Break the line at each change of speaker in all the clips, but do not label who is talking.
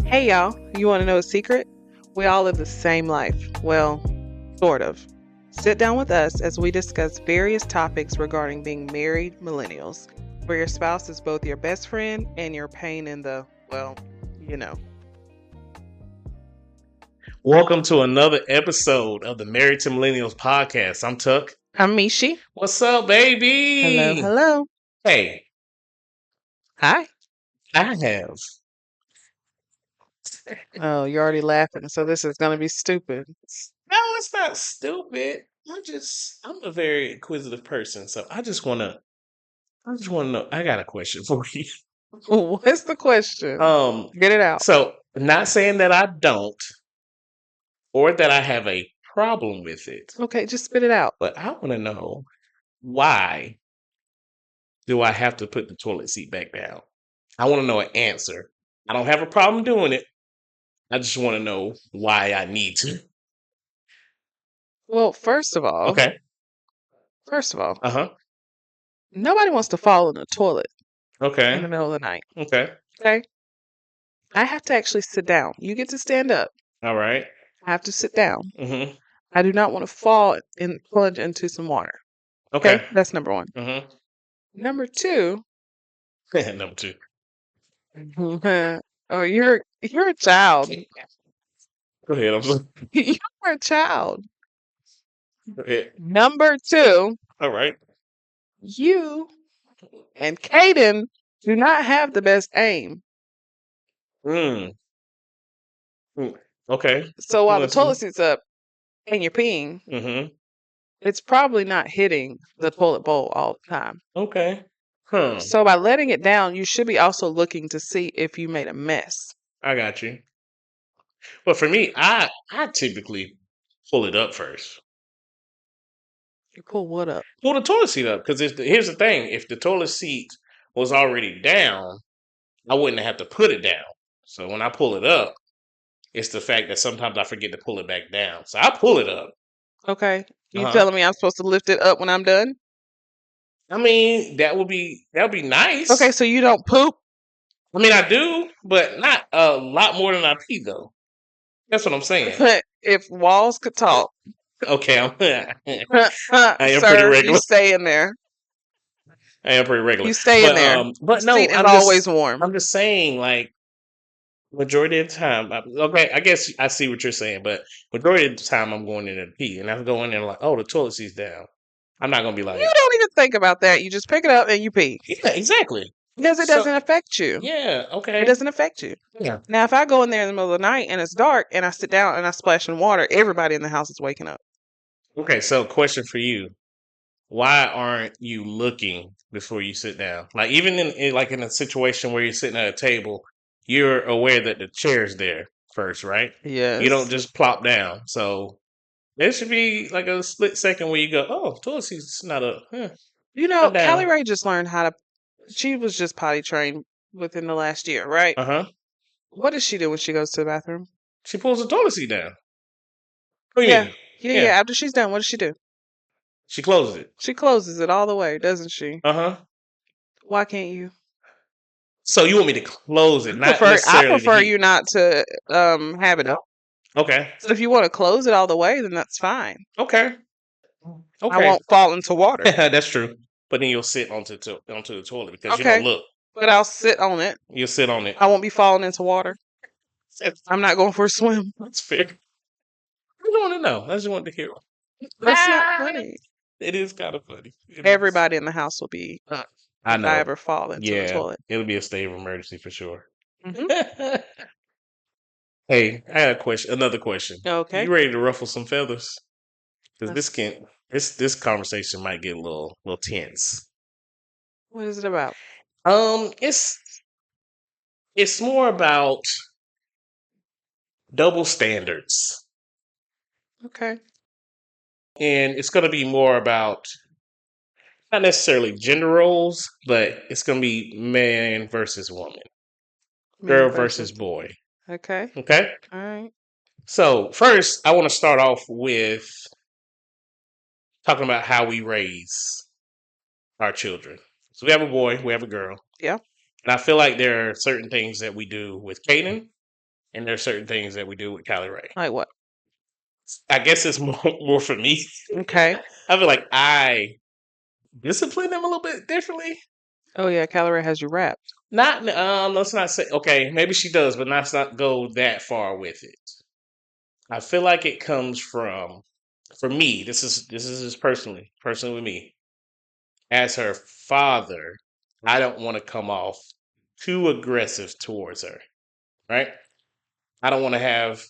Hey y'all, you want to know a secret? We all live the same life. Well, sort of. Sit down with us as we discuss various topics regarding being married millennials, where your spouse is both your best friend and your pain in the, well, you know.
Welcome to another episode of the Married to Millennials podcast. I'm Tuck.
I'm Mishi.
What's up, baby?
Hello, hello.
Hey,
Hi.
I have.
Oh, you're already laughing, so this is going to be stupid.
No, it's not stupid. I'm a very inquisitive person, so I just want to know. I got a question for you.
What's the question? Get it out.
So not saying that I don't or that I have a problem with it,
Okay, just spit it out.
but I want to know why do I have to put the toilet seat back down? I want to know an answer. I don't have a problem doing it. I just want to know why I need to.
Well, first of all,
Okay. Uh huh.
nobody wants to fall in the toilet in the
Okay.
middle of the night.
Okay.
Okay? I have to actually sit down. You get to stand up.
All right.
I have to sit down.
Mm-hmm.
I do not want to fall and plunge into some water.
Okay.
Okay? That's number one.
Mm-hmm.
Number two,
Number two.
oh, you're a child.
Go ahead. I'm sorry.
You're a child.
Go ahead.
Number two,
All right.
you and Caden do not have the best aim.
Mm. Mm. Okay.
So while the
Listen.
toilet seat's up and you're peeing,
Mm-hmm.
it's probably not hitting the toilet bowl all the time.
Okay. Huh.
So by letting it down, you should be also looking to see if you made a mess.
I got you. But for me, I typically pull it up first.
You pull what up?
Pull the toilet seat up because here's the thing: if the toilet seat was already down, I wouldn't have to put it down. So when I pull it up, it's the fact that sometimes I forget to pull it back down. So I pull it up.
Okay. You
Uh-huh.
telling me I'm supposed to lift it up when I'm done?
I mean, that would be nice.
Okay, so you don't poop?
I mean, I do, but not a lot more than I pee, though. That's what I'm saying.
If walls could talk.
Okay, I am pretty
Sir, you
regular.
stay in there.
I am pretty regular.
You stay in there.
But
The
no,
seat is always warm.
I'm just saying, like, majority of the time, okay, I guess I see what you're saying, but majority of the time I'm going in there to pee, and I go in there like, oh, the toilet seat's down. I'm not gonna be like,
You don't even think about that. You just pick it up and you pee.
yeah, exactly.
Because it
So-
doesn't affect you.
Yeah, okay.
It doesn't affect you.
Yeah.
Now, if I go in there in the middle of the night and it's dark and I sit down and I splash in water, everybody in the house is waking up.
Okay, so question for you. Why aren't you looking before you sit down? Like even in a situation where you're sitting at a table, you're aware that the chair's there first, right?
Yes.
You don't just plop down. So there should be like a split second where you go, oh, toilet seat's not a
You know,
not down.
Callie Ray just learned how to. She was just potty trained within the last year, right?
Uh-huh.
What does she do when she goes to the bathroom?
She pulls the toilet seat down. What do you
Yeah.
mean?
Yeah. After she's done, what does she do?
She closes it.
She closes it all the way, doesn't she?
Uh-huh.
Why can't you?
So you want me to close it, not
I
necessarily the
prefer
heat.
you not to have it up.
Okay.
So if you want to close it all the way, then that's fine.
Okay.
I won't fall into water.
That's true. But then you'll sit onto the toilet because you
Okay.
don't look.
But I'll sit on it.
You'll sit on it.
I won't be falling into water.
That's,
I'm not going for a swim.
that's fair. I just want to know. I just wanted to hear.
That's not funny.
It is kind of funny. It is.
Everybody in the house will be
I
if
know.
I ever fall into the
Yeah,
toilet.
it'll be a state of emergency for sure.
Mhm.
Hey, I got a question. Another question.
Okay.
You ready to ruffle some feathers? Because
Let's-
this conversation might get a little tense.
What is it about?
It's more about double standards,
Okay.
and it's going to be more about not necessarily gender roles, but it's going to be man versus woman, girl versus boy.
Okay.
Okay.
All right.
So first, I want to start off with talking about how we raise our children. So we have a boy, we have a girl.
Yeah.
And I feel like there are certain things that we do with Kaden and there are certain things that we do with Callie Ray.
Like what?
I guess it's more for me.
Okay.
I feel like I discipline him a little bit differently.
Oh yeah, Calorie has you wrapped.
Not let's not say okay, maybe she does, but let's not go that far with it. I feel like it comes from for me, this is just personally with me. As her father, I don't want to come off too aggressive towards her, right? I don't want to have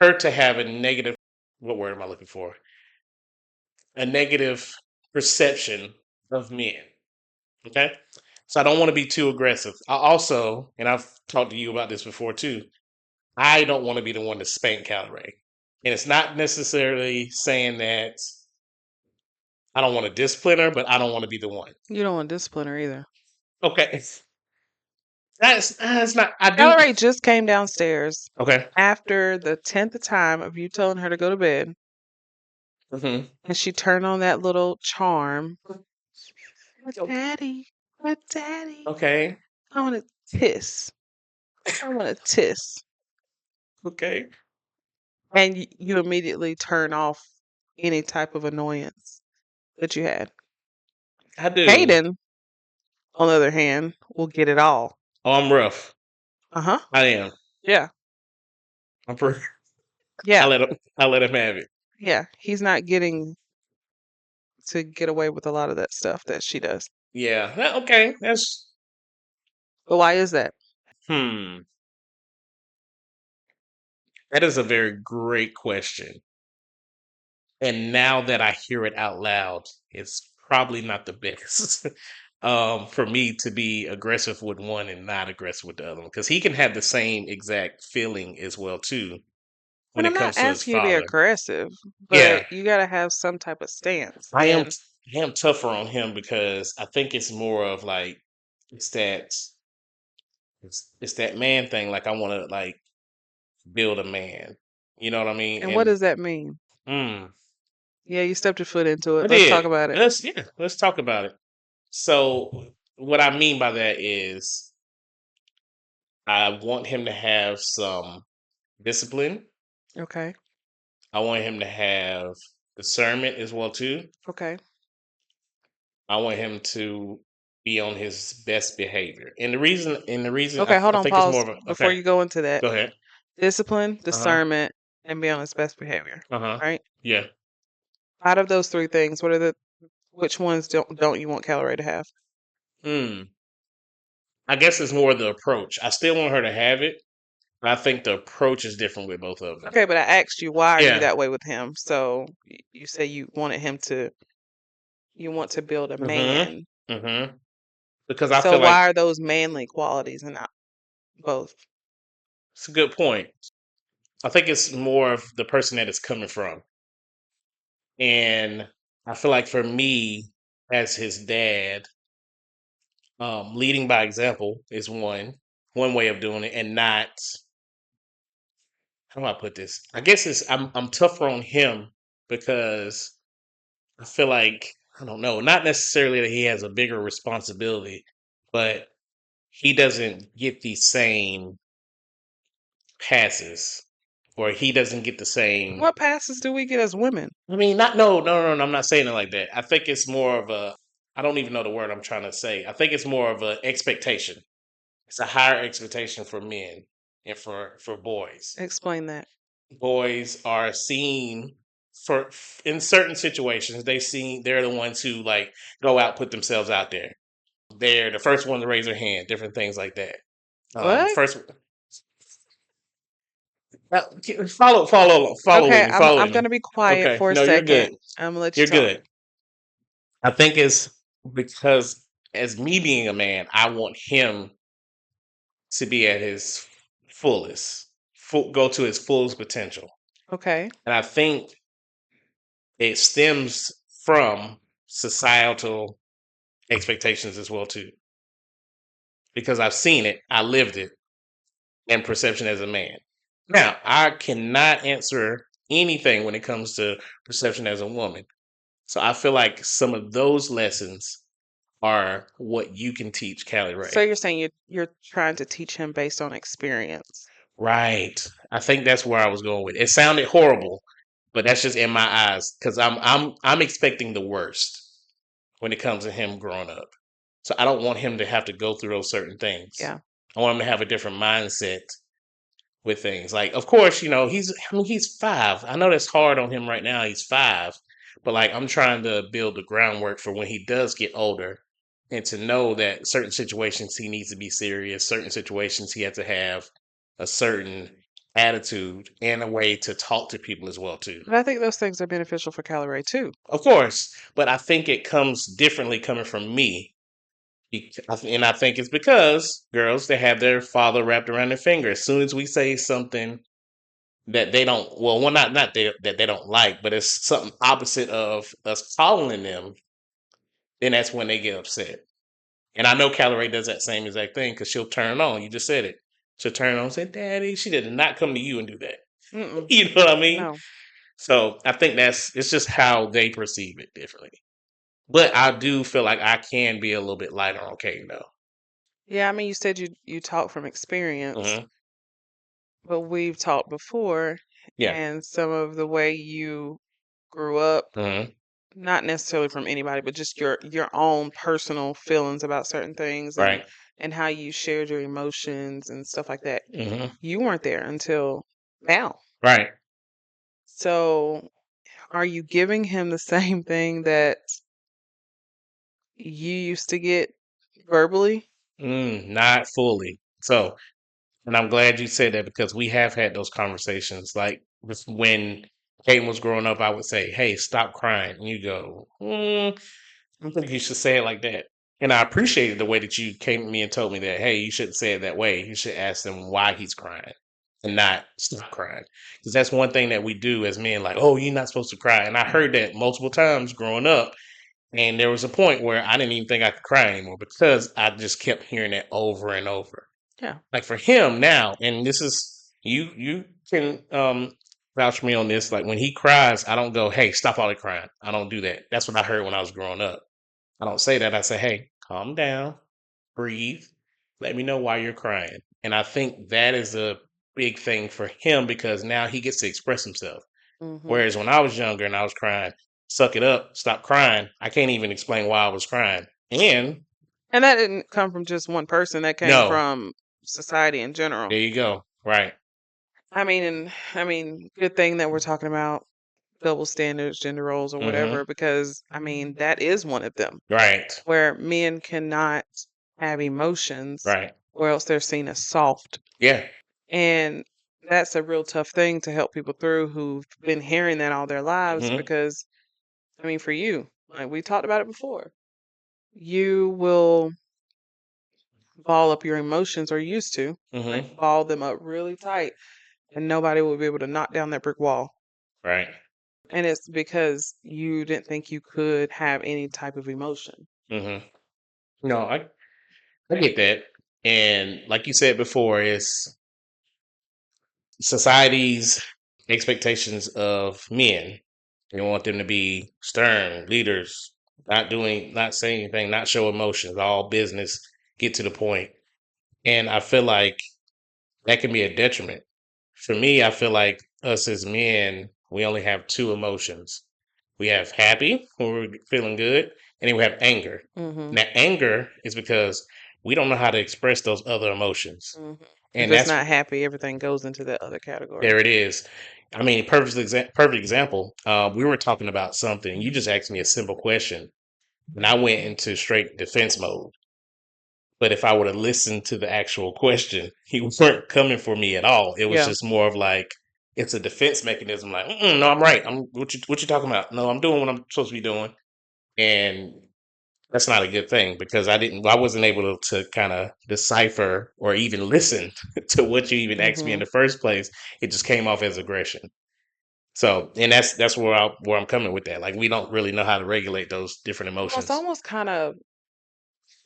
her to have a negative what word am I looking for? A negative perception of men. Okay? So I don't want to be too aggressive. I also, and I've talked to you about this before too, I don't want to be the one to spank Calorie. And it's not necessarily saying that I don't want to discipline her, but I don't want to be the one.
You don't want to discipline her either.
Okay. That's not, I do.
Calorie just came downstairs
Okay.
after the 10th time of you telling her to go to bed,
Hmm.
and she turned on that little charm. Daddy, my daddy.
Okay.
I want to tiss. I want to tiss.
Okay.
And you immediately turn off any type of annoyance that you had.
I do.
Hayden, on the other hand, will get it all.
Oh, I'm rough.
Uh huh.
I am.
Yeah.
I'm pretty.
Yeah.
I let him have it.
Yeah. He's not getting to get away with a lot of that stuff that she does.
Yeah. Okay. That's
But why is that?
hmm. That is a very great question. And now that I hear it out loud, it's probably not the best for me to be aggressive with one and not aggressive with the other one because he can have the same exact feeling as well too when
And I'm
it
not
comes to his
asking you to be
father.
aggressive,
Yeah,
but you got to have some type of stance.
I am.
And
I am tougher on him because I think it's more of like it's that it's that man thing. Like I want to like build a man. You know what I mean?
and what
And
does that mean?
mm,
Yeah, you stepped your foot into
I
it. Let's talk
did.
about it.
Let's talk about it. So what I mean by that is I want him to have some discipline.
Okay.
I want him to have discernment as well too.
Okay.
I want him to be on his best behavior. And the reason
Okay, hold
I
on,
think it's more
pause
of a
before
okay.
you go into that.
Go ahead.
Discipline,
Uh-huh.
discernment, and be on his best behavior.
Uh-huh.
Right?
Yeah.
Out of those three things, which ones don't you want Calorie to have?
Hmm. I guess it's more the approach. I still want her to have it, but I think the approach is different with both of them.
Okay, but I asked you why are you
Yeah.
that way with him? So you say you want to build a
Mm-hmm.
man.
Mm-hmm. Because I
So
feel like
why are those manly qualities and not both?
it's a good point. I think it's more of the person that it's coming from. And I feel like for me, as his dad, leading by example is one way of doing it, and not how do I put this? I guess it's I'm tougher on him because I feel like I don't know, not necessarily that he has a bigger responsibility, but he doesn't get the same passes, or he doesn't get the same.
What passes do we get as women?
I mean, not no, no, no, no. I'm not saying it like that. I think it's more of a. I don't even know the word I'm trying to say. I think it's more of an expectation. It's a higher expectation for men and for boys.
Explain that.
Boys are seen for in certain situations. They're the ones who like go out, put themselves out there. They're the first one to raise their hand. Different things like that.
What?
First, follow with
Okay,
me.
I'm
Follow
I'm
with me.
gonna be quiet
Okay,
for a
no, you're
second.
good.
I'm gonna let you
You're
talk.
good. I think it's because as me being a man, I want him to be at his fullest, go to his fullest potential.
Okay.
And I think it stems from societal expectations as well too. Because I've seen it, I lived it, and perception as a man. Now, I cannot answer anything when it comes to perception as a woman. So I feel like some of those lessons are what you can teach Callie
So
Ray.
you're saying you're trying to teach him based on experience.
Right. I think that's where I was going with it. It sounded horrible, but that's just in my eyes because I'm expecting the worst when it comes to him growing up. So I don't want him to have to go through those certain things.
Yeah.
I want him to have a different mindset with things. Like, of course, he's 5. I know that's hard on him right now. He's 5, but like I'm trying to build the groundwork for when he does get older, and to know that certain situations he needs to be serious, certain situations he has to have a certain attitude and a way to talk to people as well too.
But I think those things are beneficial for Calorie too.
Of course, but I think it comes differently coming from me. And I think it's because girls, they have their father wrapped around their finger. As soon as we say something that they don't, well, not that they don't like, but it's something opposite of us calling them, then that's when they get upset. And I know Calorie does that same exact thing because she'll turn on. You just said it. She'll turn on and say, "Daddy," she did not come to you and do that.
Mm-mm.
You know what I mean?
No.
So I think it's just how they perceive it differently. But I do feel like I can be a little bit lighter on Kane though.
Yeah, I mean, you said you talk from experience,
Hmm.
but we've talked before,
Yeah.
and some of the way you grew up,
Hmm.
not necessarily from anybody, but just your own personal feelings about certain things
Right.
and how you shared your emotions and stuff like that.
Hmm.
You weren't there until now.
Right.
So, are you giving him the same thing that you used to get verbally?
Not fully. So, and I'm glad you said that because we have had those conversations. Like when Kate was growing up, I would say, "Hey, stop crying," and you go, "I think you should say it like that." And I appreciated the way that you came to me and told me that, "Hey, you shouldn't say it that way. You should ask him why he's crying and not stop crying." Because that's one thing that we do as men, like, "Oh, you're not supposed to cry." And I heard that multiple times growing up. And there was a point where I didn't even think I could cry anymore because I just kept hearing it over and over.
Yeah.
Like for him now, and this is you can vouch for me on this. Like when he cries, I don't go, "Hey, stop all the crying." I don't do that. That's what I heard when I was growing up. I don't say that. I say, "Hey, calm down, breathe. Let me know why you're crying." And I think that is a big thing for him because now he gets to express himself.
Mhm.
Whereas when I was younger and I was crying, suck it up, stop crying. I can't even explain why I was crying. And
And that didn't come from just one person, that came
no,
from society in general.
there you go. Right.
Good thing that we're talking about double standards, gender roles, or
Hmm.
whatever, because that is one of them
Right.
where men cannot have emotions
Right.
or else they're seen as soft.
Yeah.
And that's a real tough thing to help people through who've been hearing that all their lives
Hmm.
because, for you, like we talked about it before, you will ball up your emotions or used to, like
Hmm.
ball them up really tight, and nobody will be able to knock down that brick wall.
Right.
And it's because you didn't think you could have any type of emotion.
Hmm. No, I get that. And like you said before, it's society's expectations of men. They want them to be stern leaders, not saying anything, not show emotions, all business, get to the point. And I feel like that can be a detriment. For me, I feel like us as men, we only have two emotions. We have happy when we're feeling good, and then we have anger.
Hmm.
Now, anger is because we don't know how to express those other emotions.
Hmm. If
And
it's
that's
not happy, everything goes into that other category.
there it is. I mean, perfect example. We were talking about something. You just asked me a simple question, and I went into straight defense mode. But if I would have listened to the actual question, he weren't coming for me at all. It was
Yeah.
just more of like it's a defense mechanism. Like, no, I'm right. I'm what you talking about? No, I'm doing what I'm supposed to be doing, and that's not a good thing because I wasn't able to kind of decipher or even listen to what you even asked me in
Hmm.
the first place. It just came off as aggression. So, and that's where I'm coming with that. Like, we don't really know how to regulate those different
Well, it's
emotions.
almost kind of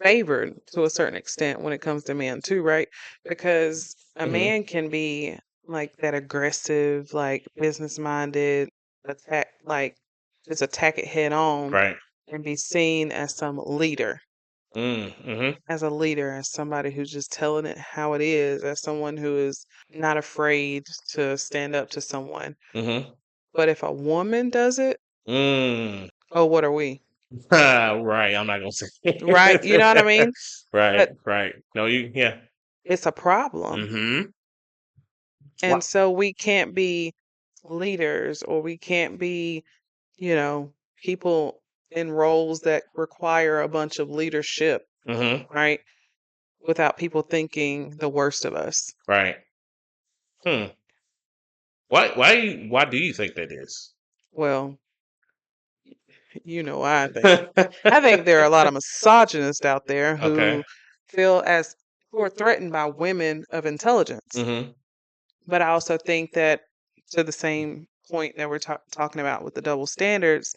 favored to a certain extent when it comes to men too, right? Because a
Hmm.
man can be like that aggressive, like business minded, just attack it head on
Right.
and be seen as some leader.
Mm-hmm.
as a leader, as somebody who's just telling it how it is, as someone who is not afraid to stand up to someone.
Mm-hmm.
But if a woman does it,
Mm.
oh, what are we?
Right. I'm not gonna say.
Right? You know what I mean?
Right.
But
Right. No, you. Yeah.
it's a problem.
Mm-hmm.
And
What?
so we can't be leaders or we can't be, you know, people in roles that require a bunch of leadership,
Mm-hmm.
right? Without people thinking the worst of us.
Right. Hmm. Why? Why? Why do you think that is?
Well, you know, I think there are a lot of misogynists out there
Okay.
who feel as who are threatened by women of intelligence.
Mm-hmm.
But I also think that to the same point that we're talking about with the double standards,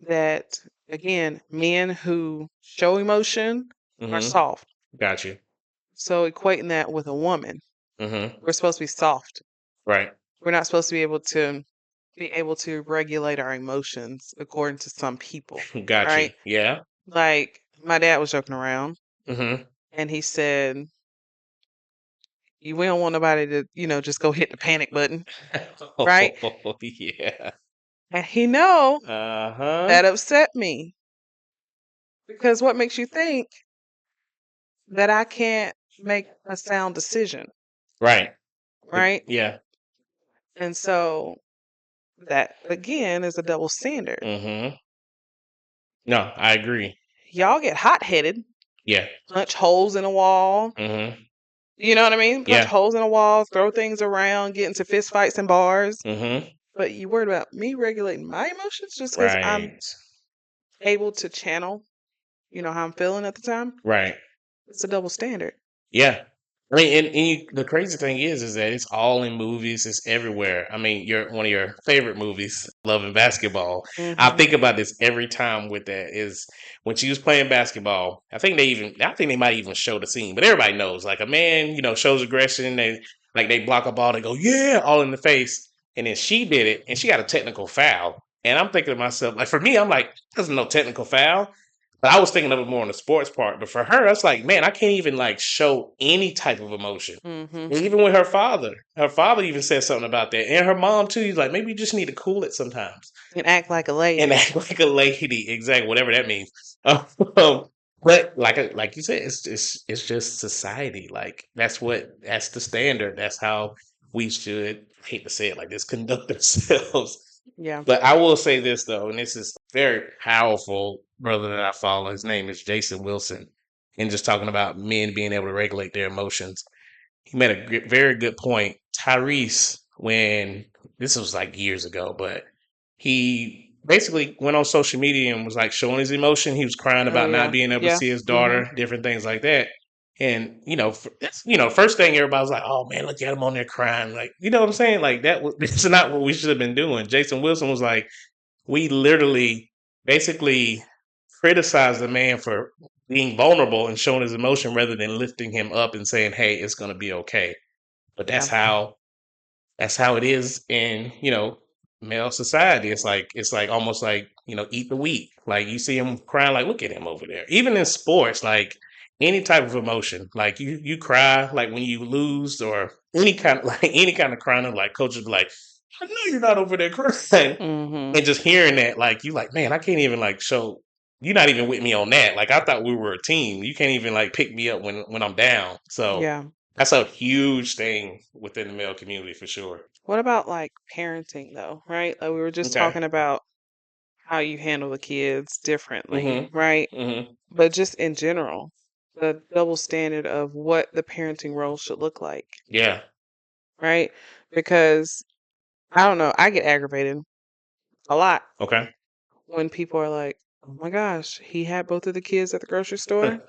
that again, men who show emotion are
Mm-hmm.
soft.
Got you.
So equating that with a woman,
Mm-hmm.
we're supposed to be soft.
Right.
We're not supposed to be able to regulate our emotions according to some people,
Got you.
right?
Yeah.
Like my dad was joking around
Mm-hmm.
and he said, "You we don't want nobody to, just go hit the panic button, right?"
Oh, yeah.
And he know
Uh-huh.
that upset me because what makes you think that I can't make a sound decision,
Right.
right?
Yeah.
And so that again is a double standard.
Mm-hmm. No, I agree.
Y'all get hot headed,
Yeah.
punch holes in a wall.
Mm-hmm.
You know what I mean? Punch
Yeah.
holes in a wall, throw things around, get into fist fights in bars.
Mm-hmm.
But you worried about me regulating my emotions just because I'm
Right.
able to channel, how I'm feeling at the time?
Right.
It's a double standard.
Yeah. I mean, the crazy thing is that it's all in movies. It's everywhere. I mean, one of your favorite movies, Love and Basketball. I
Hmm.
think about this every time with that is when she was playing basketball. I think they might even show the scene, but everybody knows like a man, shows aggression. They block a ball. They go, yeah, all in the face. And then she did it and she got a technical foul. And I'm thinking to myself, like for me, I'm like, there's no technical foul. But I was thinking of it more on the sports part. But for her, it's like, man, I can't even like show any type of emotion.
Hmm.
And even with her father even said something about that, and her mom too. He's like, maybe you just need to cool it sometimes
And act like a
and
lady.
act like a lady, exactly, whatever that means. Um, but like you said, it's just society. Like that's the standard. That's how we should. I hate to say it like this, conduct ourselves.
Yeah.
But I will say this though, and this is very powerful brother that I follow. His name is Jason Wilson, and just talking about men being able to regulate their emotions. He made a very good point. Tyrese, when this was like years ago, but he basically went on social media and was like showing his emotion. He was crying
Oh
about not
yeah.
being able to
Yeah.
see his
Hmm.
daughter, different things like that. And first thing everybody was like, "Oh man, look at him on there crying." Like, you know what I'm saying? Like that. This is not what we should have been doing. Jason Wilson was like, we literally basically criticized the man for being vulnerable and showing his emotion rather than lifting him up and saying, "Hey, it's going to be okay." But
Yeah.
that's how it is in male society. It's like almost like eat the wheat. Like you see him crying, like look at him over there. Even in sports, like any type of emotion, like you cry like when you lose or any kind like any kind of crying. Like coaches be like, I know you're not over there crying,
Hmm.
and just hearing that, like you like, man, I can't even like show. You're not even with me on that. Like I thought we were a team. You can't even like pick me up when I'm down. So
Yeah.
that's a huge thing within the male community for sure.
What about like parenting though, right? Like we were just
Okay.
talking about how you handle the kids differently,
Mhm.
right?
Mhm.
But just in general, the double standard of what the parenting role should look like,
Yeah.
right? Because I don't know, I get aggravated a lot
Okay.
when people are like, "Oh my gosh, he had both of the kids at the grocery store."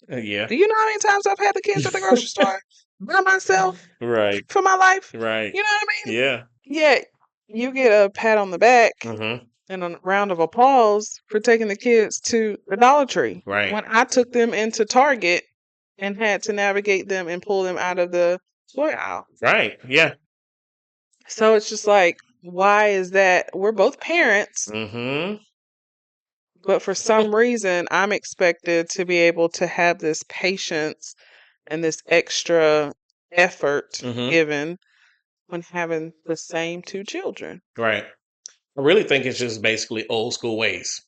Yeah.
Do you know how many times I've had the kids at the grocery store by myself
Right.
for my life?
Right.
You know what I mean?
Yeah.
Yeah, you get a pat on the back
Mhm.
and a round of applause for taking the kids to the Dollar Tree
Right.
when I took them into Target and had to navigate them and pull them out of the toy aisle.
Right. Yeah.
So it's just like, why is that? We're both parents.
Mhm.
But for some reason, I'm expected to be able to have this patience and this extra effort
Mm-hmm.
given when having the same two children.
Right. I really think it's just basically old school ways.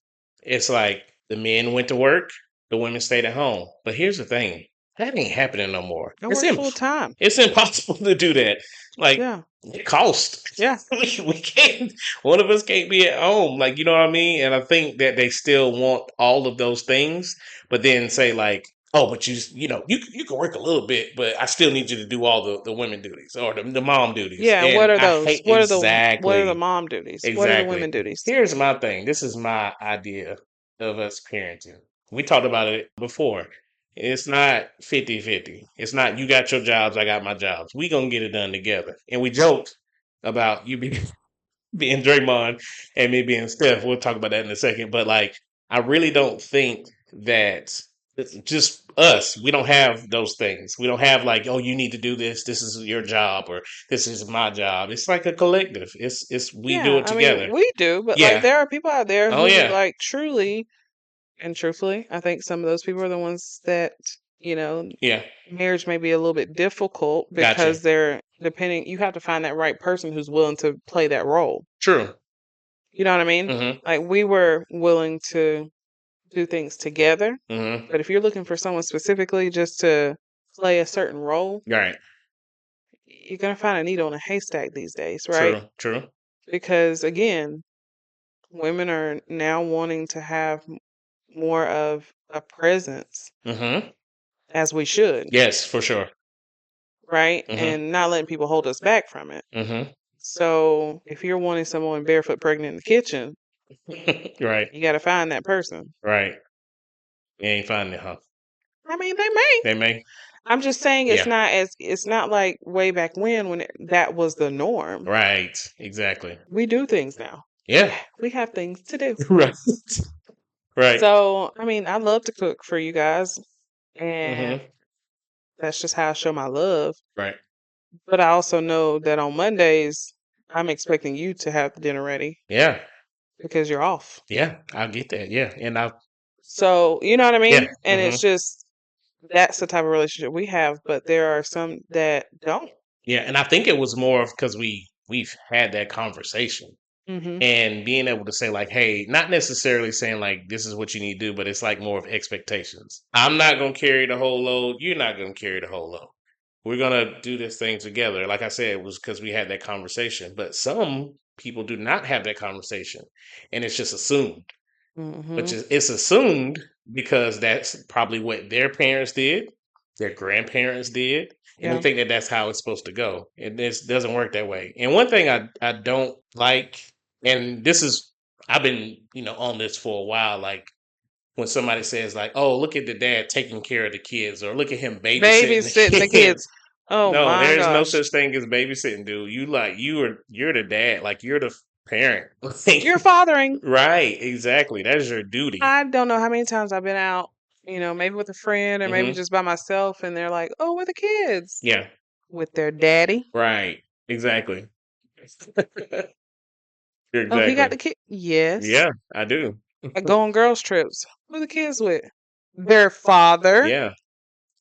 It's like the men went to work, the women stayed at home. But here's the thing, that ain't happening no more.
I work full time.
It's impossible to do that. Like
Yeah.
it costs.
Yeah.
We can't. One of us can't be at home. Like you know what I mean. And I think that they still want all of those things, but then say like, oh, but you can work a little bit, but I still need you to do all the women duties or the mom duties.
Yeah. And what
And
are
I
those?
hate
What are the
exactly.
mom duties? What are the
Exactly.
women duties?
Here's my thing. This is my idea of us parenting. We talked about it before. It's not 50-50. It's not you got your jobs, I got my jobs. We gonna get it done together. And we joked about being Draymond and me being Steph. We'll talk about that in a second. But like, I really don't think that it's just us. We don't have those things. We don't have like, oh, you need to do this. This is your job, or this is my job. It's like a collective. It's we do
Yeah.
it
I mean,
together.
we do, but like
Yeah.
there are people out there
Oh
who
yeah.
like truly and truthfully, I think some of those people are the ones that, you know,
Yeah.
marriage may be a little bit difficult
Gotcha.
because they're depending, you have to find that right person who's willing to play that role.
True.
You know what I mean?
Mm-hmm.
Like we were willing to do things together,
Mm-hmm.
but if you're looking for someone specifically just to play a certain role,
Right.
you're going to find a needle in a haystack these days, right?
True. True.
Because again, women are now wanting to have more of a presence
Mm-hmm.
as we should,
Yes, for sure.
right?
Mm-hmm.
And not letting people hold us back from it.
Mm-hmm.
So if you're wanting someone barefoot pregnant in the kitchen,
Right.
you got to find that person.
Right. You ain't finding it, huh?
I mean, they may.
They may.
I'm just saying
Yeah.
it's not like way back when that was the norm.
Right. Exactly.
We do things now.
Yeah.
We have things to do.
Right. Right.
So, I mean, I love to cook for you guys, and
Mm-hmm.
that's just how I show my love.
Right.
But I also know that on Mondays, I'm expecting you to have the dinner ready
Yeah.
because you're off.
Yeah. I get that. Yeah. And I.
So, you know what I
Yeah.
mean? And
Mm-hmm.
it's just that's the type of relationship we have, but there are some that don't.
Yeah. And I think it was more of because we've had that conversation
Mhm.
and being able to say like, hey, not necessarily saying like this is what you need to do, but it's like more of expectations. I'm not gonna carry the whole load. You're not gonna carry the whole load. We're gonna do this thing together. Like I said, it was because we had that conversation. But some people do not have that conversation, and it's just assumed. Which
Mhm.
is it's assumed because that's probably what their parents did, their grandparents did, and they
Yeah.
think that that's how it's supposed to go. And this doesn't work that way. And one thing I don't like, and this is I've been on this for a while, like when somebody says like, "Oh, look at the dad taking care of the kids," or "Look at him babysitting
Babysitting
the
the kids.
kids."
Oh
No,
my
there is no
gosh.
such thing as babysitting, dude. You're the dad, like you're the parent. Like,
You're fathering.
right, exactly. That is your duty.
I don't know how many times I've been out, maybe with a friend or maybe
Hmm.
just by myself, and they're like, "Oh, where the kids?"
Yeah,
With their daddy.
right. Exactly.
Oh, he got
Exactly.
the kid. Yes.
Yeah, I do.
I go on girls' trips. Who the kids with? Their father.
Yeah.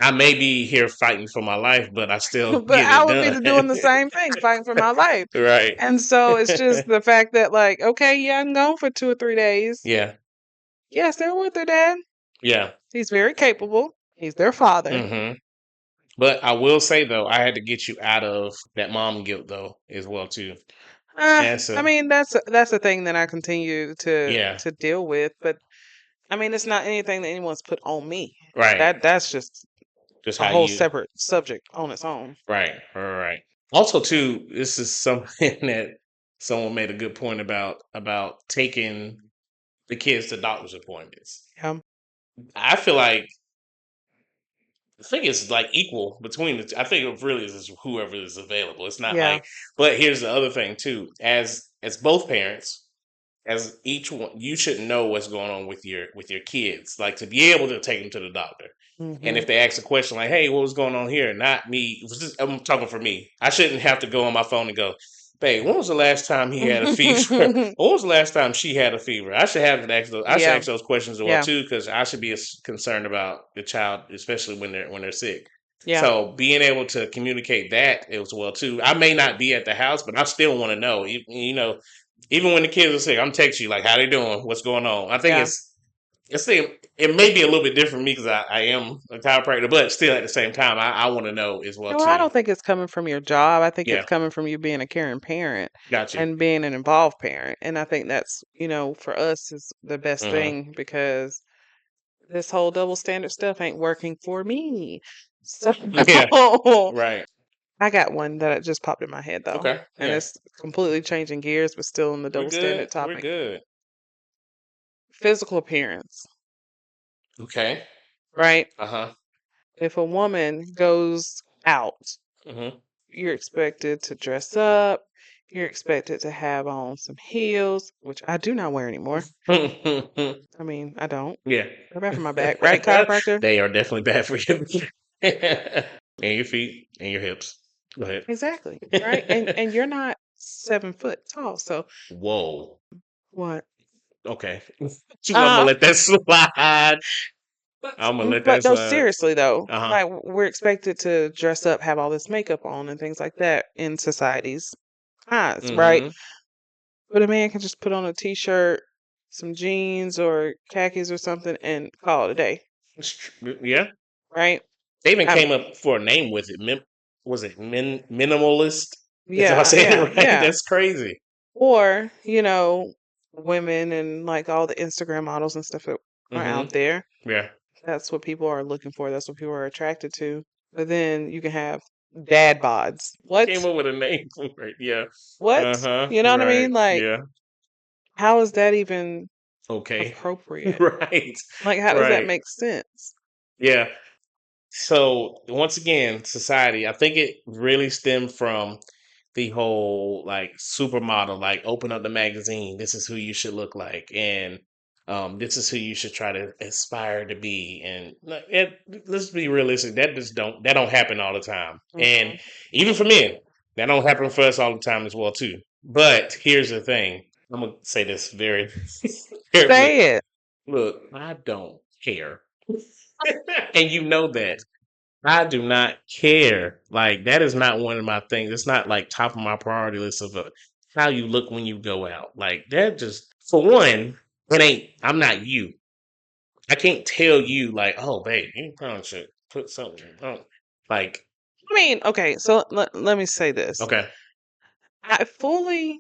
I may be here fighting for my life, but I still
But
get
I
it
would be
done.
doing the same thing, fighting for my life.
Right.
And so it's just the fact that, like, okay, yeah, I'm gone for 2 or 3 days.
Yeah.
Yes, they're with their dad.
Yeah.
He's very capable. He's their father.
Hmm. But I will say though, I had to get you out of that mom guilt though as well too. That's
I
a
mean, that's a thing that I continue to
yeah.
deal with, but I mean, it's not anything that anyone's put on me.
Right.
That's just
Just
a
how
whole
you
separate subject on its own.
right. Also too, this is something that someone made a good point about taking the kids to doctor's appointments.
Yeah.
I feel like I think it's like equal between the two. I think it really is whoever is available. It's not
Yeah.
like, but here's the other thing too. As both parents, as each one, you should know what's going on with your kids, like to be able to take them to the doctor. And
Hmm.
if they ask a question like, "Hey, what was going on here?" Not me. I'm talking for me. I shouldn't have to go on my phone and go. Babe, when was the last time he had a fever? When was the last time she had a fever? I should have asked those. I should
Yeah,
ask those questions as well
yeah,
too, because I should be concerned about the child, especially when they're sick.
yeah.
So being able to communicate that as well too. I may not be at the house, but I still want to know. You know, even when the kids are sick, I'm texting you like, "How they doing? What's going on?" I think
Yeah.
it may be a little bit different for me because I am a chiropractor, but still at the same time, I want to know as well
No, I
too.
don't think it's coming from your job. I think it's
Yeah,
coming from you being a caring parent
got you.
and being an involved parent. And I think that's, for us is the best
Hmm.
thing because this whole double standard stuff ain't working for me. So
Yeah, right.
I got one that just popped in my head though.
Okay.
And
Yeah.
it's completely changing gears, but still in the
We're
double
good.
standard
We're
topic.
good.
Physical appearance,
Okay.
right?
Uh huh.
If a woman goes out,
Hmm.
you're expected to dress up. You're expected to have on some heels, which I do not wear anymore. I mean, I don't.
Yeah.
They're bad for my back, right, chiropractor?
They are definitely bad for you. And your feet and your hips. Go ahead.
Exactly, right? And you're not 7 foot tall, so
Whoa.
what?
Okay. I'm gonna
Uh,
let that slide. I'm gonna let
but
that
no,
slide.
seriously though,
Uh huh.
like we're expected to dress up, have all this makeup on, and things like that in society's eyes, right?
Mm
But a man can just put on a t-shirt, some jeans or khakis or something, and call it a day,
hmm. Yeah.
right?
They even
Um,
came up for a name with it. Was it minimalist? If I
yeah,
said
yeah,
it right,
yeah.
that's crazy.
Or, women and like all the Instagram models and stuff that are out
Mm-hmm.
there.
Yeah.
That's what people are looking for. That's what people are attracted to. But then you can have dad bods.
Came
What?
up with a name for it. Yeah.
What?
Uh-huh.
You know what I
Right.
mean? Like,
Yeah.
how is that even
Okay.
appropriate?
Right.
Like, how does that
Right.
make sense?
Yeah. So once again, society, I think it really stemmed from the whole like supermodel, like open up the magazine, this is who you should look like, and this is who you should try to aspire to be. And let's be realistic, that don't happen all the time. And
Mhm.
even for men, that don't happen for us all the time as well too. But here's the thing. I'm gonna say this very carefully.
Say it.
Look, I don't care. And you know that. I do not care. Like that is not one of my things. It's not like top of my priority list of how you look when you go out. Like that just for one, it ain't. I'm not you. I can't tell you like, oh, babe, you probably should put something on. Like,
I mean, okay, so let me say this.
okay,
I fully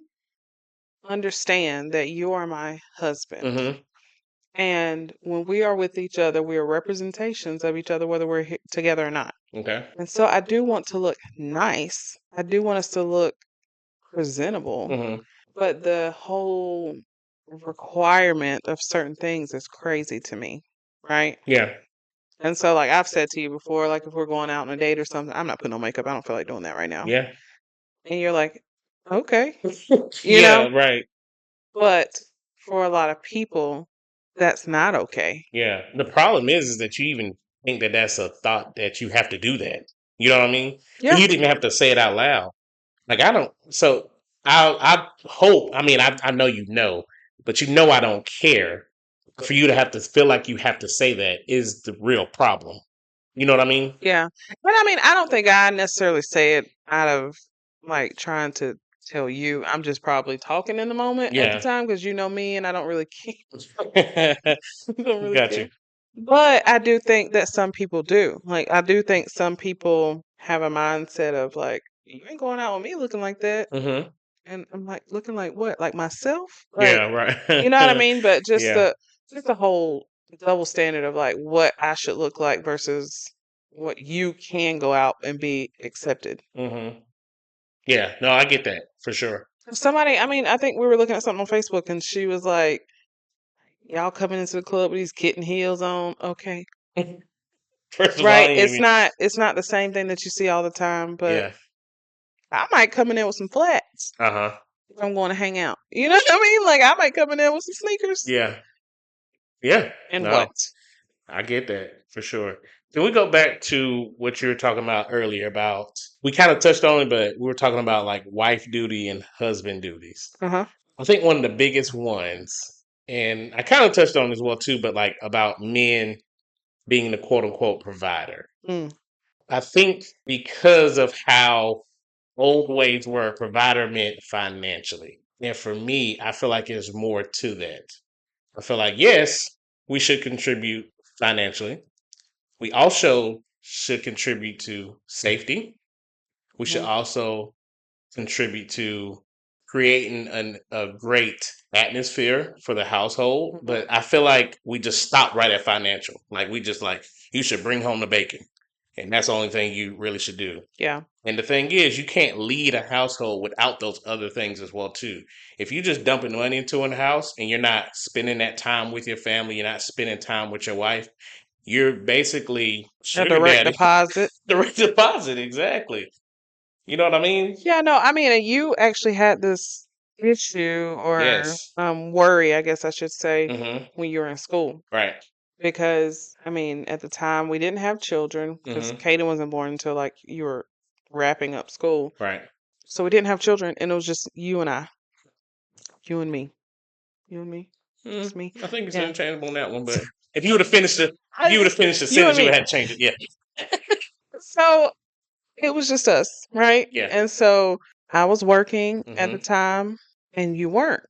understand that you are my husband.
mm-hmm,
And when we are with each other, we are representations of each other, whether we're together or not.
okay,
And so I do want to look nice. I do want us to look presentable.
mm-hmm,
But the whole requirement of certain things is crazy to me. Right.
yeah,
And so, like I've said to you before, like if we're going out on a date or something, I'm not putting on makeup. I don't feel like doing that right now.
yeah,
And you're like, okay, you
yeah,
know?
right,
But for a lot of people, that's not okay.
yeah. The problem is that you even think that that's a thought that you have to do that. You know what I mean? For
Yeah.
you to even have to say it out loud. Like I don't. So I hope. I mean, I know you know, but you know I don't care. For you to have to feel like you have to say that is the real problem. You know what I mean?
Yeah. But I mean, I don't think I necessarily say it out of like trying to tell you. I'm just probably talking in the moment at the
Yeah.
time because you know me and I don't really care. Don't really
Got you.
care. But I do think that some people do. Like, I do think some people have a mindset of like, you ain't going out with me looking like that.
Hmm.
And I'm like, looking like what? Like myself? Like,
Yeah.
you know what I
Right.
mean? But
Yeah.
just the whole double standard of like what I should look like versus what you can go out and be accepted.
Hmm. Yeah. No, I get that for sure.
Somebody, I mean, I think we were looking at something on Facebook and she was like, y'all coming into the club with these kitten heels on. Okay.
First of all, I
Right.
ain't
It's
even.
not the same thing that you see all the time, but
Yeah.
I might come in there with some flats
Uh huh.
if I'm going to hang out. You know what I mean? Like I might come in there with some sneakers.
Yeah. Yeah.
And
No,
what?
I get that for sure. Can we go back to what you were talking about earlier about we kind of touched on it, but we were talking about like wife duty and husband duties.
Uh-huh.
I think one of the biggest ones, and I kind of touched on it as well too, but like about men being the quote unquote provider.
Mm.
I think because of how old ways were, provider meant financially. And for me, I feel like there's more to that. I feel like, yes, we should contribute financially. We also should contribute to safety. We should
Mhm.
also contribute to creating a great atmosphere for the household.
Mhm.
But I feel like we just stop right at financial. Like we just like you should bring home the bacon, and that's the only thing you really should do.
Yeah.
And the thing is, you can't lead a household without those other things as well too. If you just dumping money into a house and you're not spending that time with your family, you're not spending time with your wife, you're basically
A
sugar
direct
daddy.
deposit.
Direct deposit, exactly. You know what I mean?
Yeah, no, I mean, you actually had this issue or
Yes.
worry, I guess I should say,
Mm-hmm.
when you were in school.
Right.
Because, I mean, at the time we didn't have children because
Mm-hmm.
Kaden wasn't born until like you were wrapping up school.
Right.
So we didn't have children and it was just you and I, you and me, you and me, just me.
I think it's
Yeah.
interchangeable on that one, but if you would have finished the if
I
you would have
just,
finished the
you and
sentence, you
me.
would have had to change it. Yeah.
So it was just us, right?
Yeah.
And so I was working at the
Mm-hmm.
time and you weren't,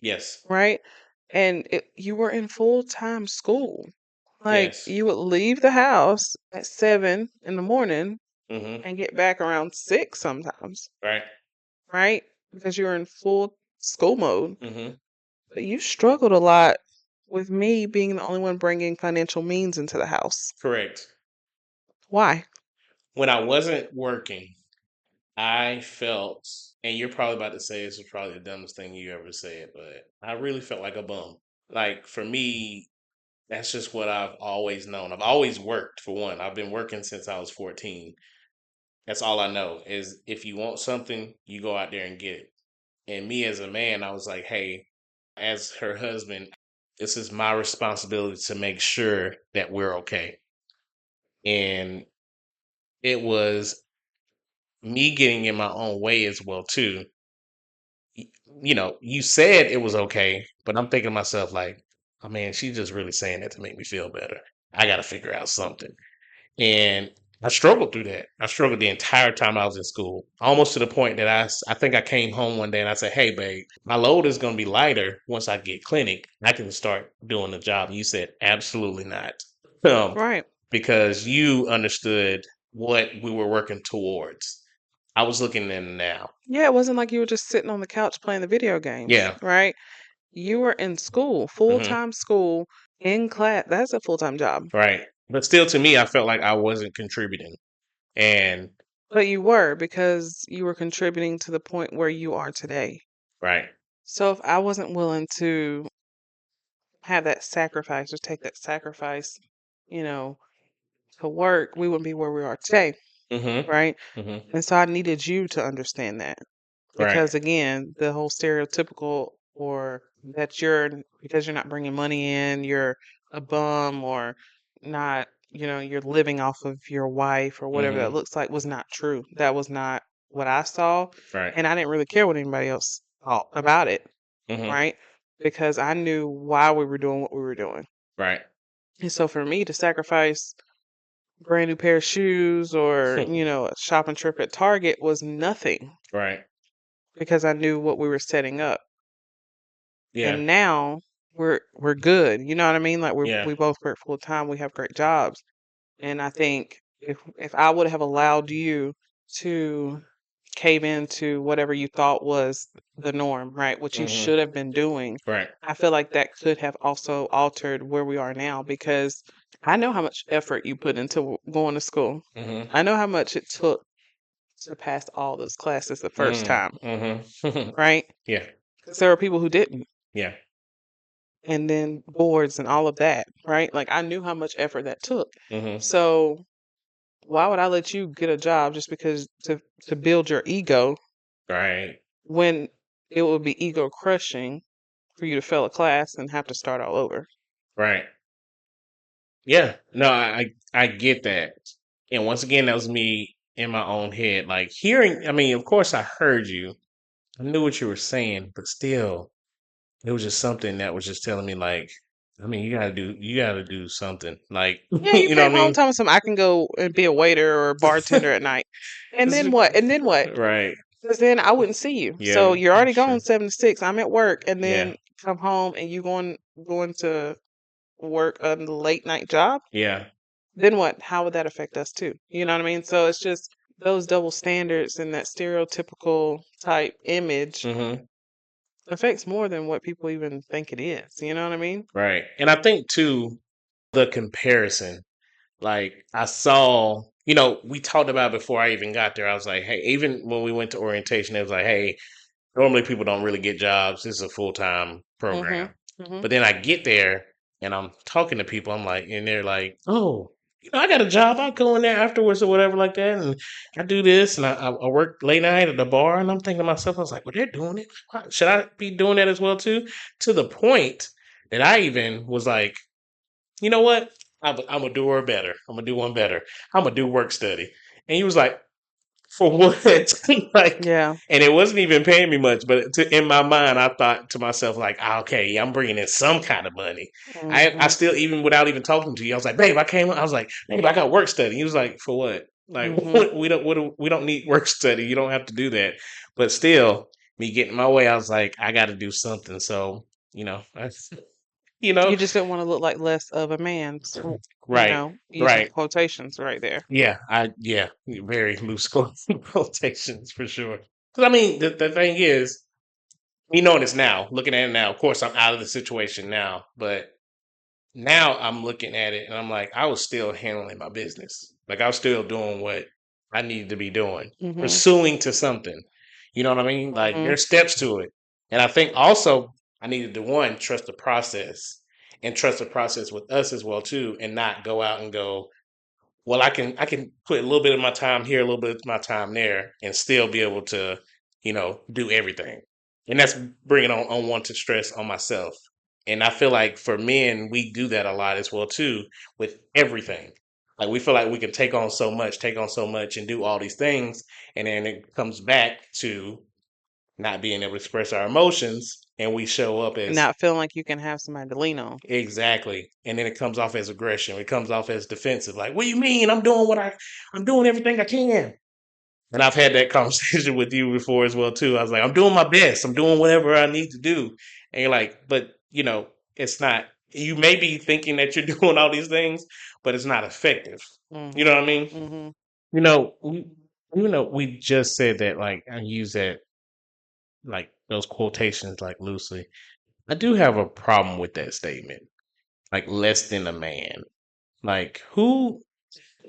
Yes.
right? And you were in full-time school. Like
Yes.
you would leave the house at 7 in the morning
Mm-hmm.
and get back around 6 sometimes,
Right.
right? Because you were in full school mode.
Mm-hmm.
But you struggled a lot with me being the only one bringing financial means into the house.
Correct.
Why?
When I wasn't working, I felt, and you're probably about to say this is probably the dumbest thing you ever said, but I really felt like a bum. Like for me, that's just what I've always known. I've always worked for one. I've been working since I was 14. That's all I know is if you want something, you go out there and get it. And me as a man, I was like, hey, as her husband, this is my responsibility to make sure that we're okay. And it was me getting in my own way as well too. You know, you said it was okay, but I'm thinking to myself like, oh man, she's just really saying that to make me feel better. I got to figure out something. And I struggled through that. I struggled the entire time I was in school, almost to the point that I think I came home one day and I said, "Hey, babe, my load is going to be lighter once I get clinic. I can start doing the job." And you said, "Absolutely not," um,
Right.
because you understood what we were working towards. I was looking in now.
Yeah, it wasn't like you were just sitting on the couch playing the video games,
Yeah.
right? You were in school,
Hmm.
full-time school, in class. That's a full-time job.
Right. But still, to me, I felt like I wasn't contributing. And
But you were because you were contributing to the point where you are today.
right.
So if I wasn't willing to have that sacrifice or take that sacrifice, you know, to work, we wouldn't be where we are today,
Hmm.
right?
Hmm.
And so I needed you to understand that.
Right.
Because again, the whole stereotypical or that because you're not bringing money in, you're a bum or not, you're living off of your wife or whatever that
Hmm.
looks like was not true. That was not what I saw.
Right.
And I didn't really care what anybody else thought about it,
Hmm.
right? Because I knew why we were doing what we were doing.
Right.
And so for me to sacrifice brand new pair of shoes or, a shopping trip at Target was nothing
Right.
because I knew what we were setting up.
Yeah.
And now we're good. You know what I mean? Like
Yeah.
we both work full time. We have great jobs. And I think if I would have allowed you to cave into whatever you thought was the norm, right? What you
Hmm.
should have been doing,
Right.
I feel like that could have also altered where we are now because I know how much effort you put into going to school.
Hmm.
I know how much it took to pass all those classes the first
Hmm.
time,
Hmm.
right?
Yeah.
Because there were people who didn't.
Yeah.
And then boards and all of that, right? Like I knew how much effort that took.
Hmm.
So why would I let you get a job just because to build your ego
Right.
when it would be ego crushing for you to fail a class and have to start all over?
Right. Yeah, no, I get that. And once again, that was me in my own head. Like hearing, I mean, of course, I heard you. I knew what you were saying, but still, it was just something that was just telling me, like, I mean, you gotta do something. Like,
Yeah, you
you know
came
what I
home
mean?
telling some I can go and be a waiter or a bartender at night. And then what? And then what?
Right.
Because then I wouldn't see you. So
Yeah,
you're already
that's
gone
true.
7 to 6. I'm at work, and
Yeah.
then come home, and you going to work a late night job.
Yeah.
Then what? How would that affect us too? You know what I mean? So it's just those double standards and that stereotypical type image
Hmm.
affects more than what people even think it is. You know what I mean?
Right. And I think too, the comparison. Like I saw, we talked about before I even got there. I was like, hey, even when we went to orientation, it was like, hey, normally people don't really get jobs. This is a full time
Mhm.
program.
Mhm.
But then I get there and I'm talking to people. I'm like, and they're like, oh, I got a job. I go in there afterwards or whatever like that, and I do this, and I work late night at the bar. And I'm thinking to myself, I was like, well, they're doing it. Should I be doing that as well too? To the point that I even was like, you know what? I'm gonna do her better. I'm gonna do one better. I'm gonna do work study. And he was like, for what? Like,
Yeah.
and it wasn't even paying me much, but in my mind, I thought to myself, like, okay, yeah, I'm bringing in some kind of money. I
Mhm.
still, even without even talking to you, I was like, babe, I was like, babe, I got work study. He was like, for what? Like,
Mhm.
we don't need work study. You don't have to do that. But still, me getting my way, I was like, I got to do something. So, that's, you know,
You just didn't want to look like less of a man. So,
right,
using
right.
quotations right there.
Yeah, very loose quotations for sure. Because I mean, the thing is, me knowing this now, looking at it now, of course, I'm out of the situation now, but now I'm looking at it and I'm like, I was still handling my business. Like I was still doing what I needed to be doing,
Mhm.
pursuing to something. You know what I mean? Like
Mhm.
there's steps to it. And I think also I needed to one, trust the process and trust the process with us as well too, and not go out and go, well, I can put a little bit of my time here, a little bit of my time there, and still be able to, do everything. And that's bringing on one to stress on myself. And I feel like for men, we do that a lot as well too with everything. Like we feel like we can take on so much, and do all these things, and then it comes back to not being able to express our emotions, and we show up
And
as
not feeling like you can have somebody to lean on.
exactly, and then it comes off as aggression. It comes off as defensive. Like, what do you mean? I'm doing everything I can. And I've had that conversation with you before as well too. I was like, I'm doing my best. I'm doing whatever I need to do. And you're like, but it's not. You may be thinking that you're doing all these things, but it's not effective. You know
Mhm.
what I mean?
Mhm.
You know, we, we just said that. Like, I use that like those quotations like loosely. I do have a problem with that statement. Like less than a man. Like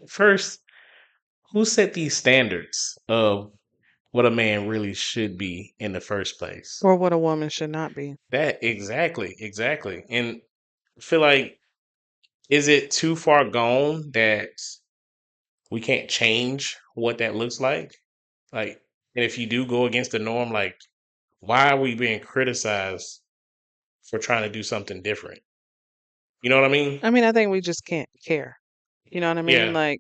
first who set these standards of what a man really should be in the first place?
Or what a woman should not be.
That exactly. And I feel like is it too far gone that we can't change what that looks like? Like and if you do go against the norm, like why are we being criticized for trying to do something different? You know what I mean?
I mean, I think we just can't care. You know what I mean?
Yeah.
Like,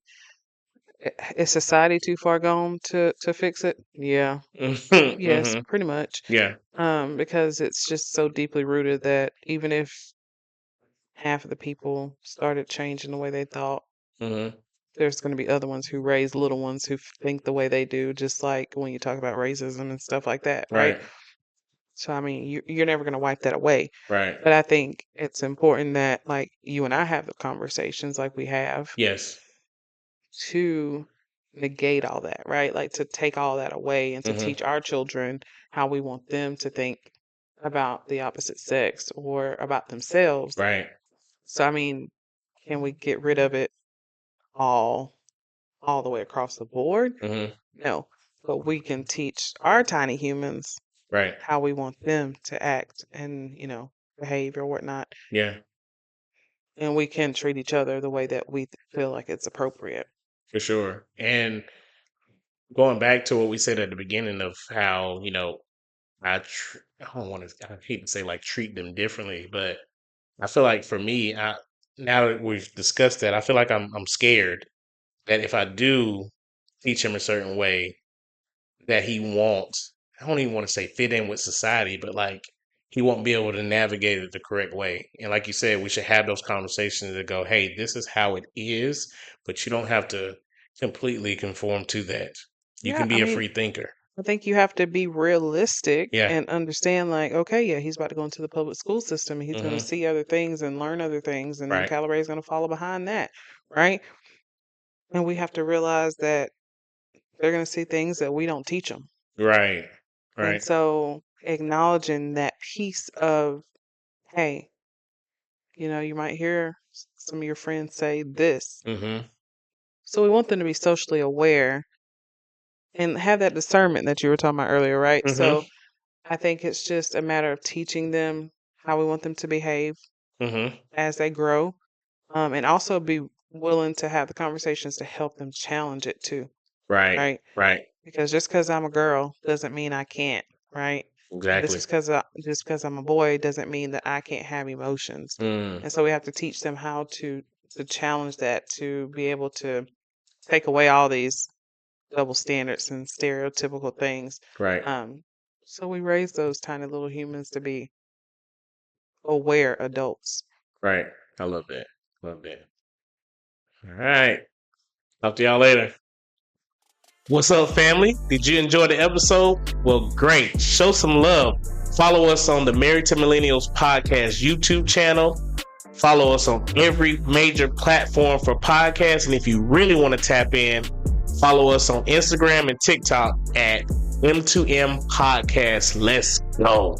is society too far gone to fix it? Yeah. Yes,
Hmm.
pretty much.
Yeah.
Because it's just so deeply rooted that even if half of the people started changing the way they thought,
Hmm.
there's going to be other ones who raise little ones who think the way they do, just like when you talk about racism and stuff like that, right?
Right.
So, I mean, you're never going to wipe that away.
Right.
But I think it's important that, like, you and I have the conversations like we have
Yes.
to negate all that, right? Like, to take all that away and to
Hmm.
teach our children how we want them to think about the opposite sex or about themselves.
Right.
So, I mean, can we get rid of it all all the way across the board?
Hmm.
No. But we can teach our tiny humans
Right.
how we want them to act and, behave or whatnot.
Yeah,
And we can treat each other the way that we feel like it's appropriate.
for sure. And going back to what we said at the beginning of how, I don't want to, I hate to say like treat them differently, but I feel like for me, now that we've discussed that, I feel like I'm scared that if I do teach him a certain way, that he won't. I don't even want to say fit in with society, but like he won't be able to navigate it the correct way. And like you said, we should have those conversations to go, hey, this is how it is, but you don't have to completely conform to that. You
Yeah,
can
I
be a
mean,
free thinker.
I think you have to be realistic
Yeah.
and understand, like, okay, yeah, he's about to go into the public school system and he's going to
Mm-hmm.
see other things and learn other things, and
Right.
Calibre is going to follow behind that, right? And we have to realize that they're going to see things that we don't teach them.
Right.
And
Right.
so acknowledging that piece of, hey, you might hear some of your friends say this.
Mm-hmm.
So we want them to be socially aware and have that discernment that you were talking about earlier, right?
Mm-hmm.
So I think it's just a matter of teaching them how we want them to behave
Mm-hmm.
as they grow, and also be willing to have the conversations to help them challenge it too,
Right.
right?
Right.
Because just because I'm a girl doesn't mean I can't, right? It's
Exactly.
just because I'm a boy doesn't mean that I can't have emotions.
Mm.
And so we have to teach them how to challenge that, to be able to take away all these double standards and stereotypical things.
Right.
Um, so we raise those tiny little humans to be aware adults.
Right. I love that. Love that. All right. Talk to y'all later. What's up, family? Did you enjoy the episode? Well, great. Show some love. Follow us on the Married to Millennials podcast YouTube channel. Follow us on every major platform for podcasts. And if you really want to tap in, follow us on Instagram and TikTok at M2M Podcast. Let's go.